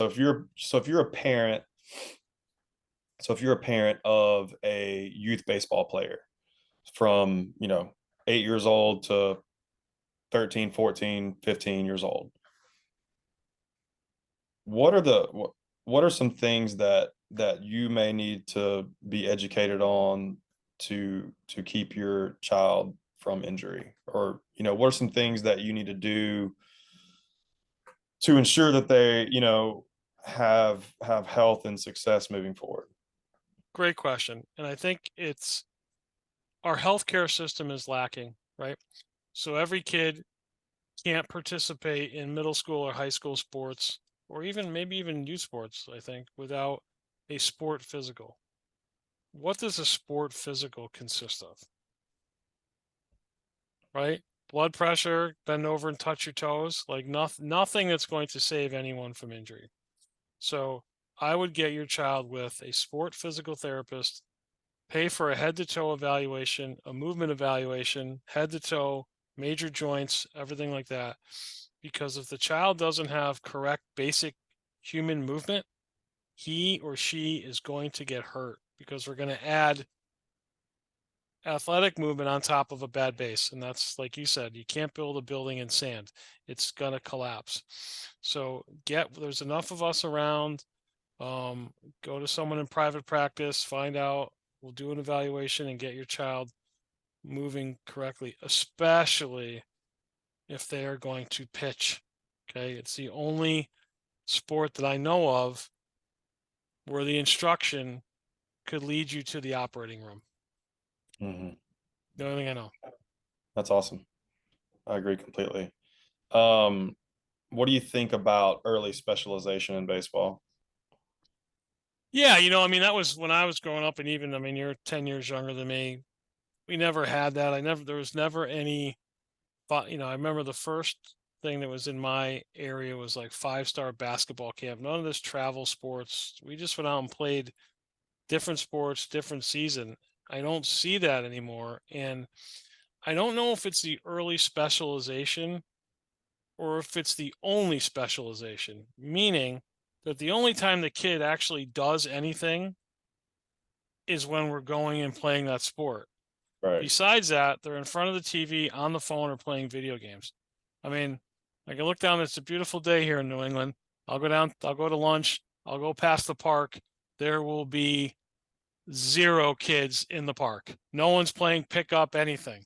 if you're a parent, if you're a parent of a youth baseball player from, 8 years old to 13, 14, 15 years old, what are what are some things that you may need to be educated on to keep your child from injury? Or, what are some things that you need to do to ensure that they, have health and success moving forward? Great question. And I think it's our healthcare system is lacking, right? So every kid can't participate in middle school or high school sports, or even maybe even youth sports, I think, without a sport physical. What does a sport physical consist of? Right? Blood pressure, bend over and touch your toes, like nothing that's going to save anyone from injury. So I would get your child with a sport physical therapist, pay for a head to toe evaluation, a movement evaluation, head to toe, major joints, everything like that. Because if the child doesn't have correct basic human movement, he or she is going to get hurt because we're going to add athletic movement on top of a bad base. And that's like you said, you can't build a building in sand. It's going to collapse. So there's enough of us around. Go to someone in private practice, find out, we'll do an evaluation and get your child moving correctly, especially if they are going to pitch. Okay. It's the only sport that I know of where the instruction could lead you to the operating room. Hmm. The only thing I know. That's awesome. I agree completely. Um, what do you think about early specialization in baseball? Yeah, I mean, that was when I was growing up, and even, I mean, you're 10 years younger than me. We never had that. There was never any thought, I remember the first thing that was in my area was like 5-star basketball camp. None of this travel sports. We just went out and played different sports, different season. I don't see that anymore. And I don't know if it's the early specialization or if it's the only specialization, meaning that the only time the kid actually does anything is when we're going and playing that sport. Right. Besides that, they're in front of the TV, on the phone, or playing video games. I mean, I can look down. It's a beautiful day here in New England. I'll go down. I'll go to lunch. I'll go past the park. There will be zero kids in the park. No one's playing pickup anything.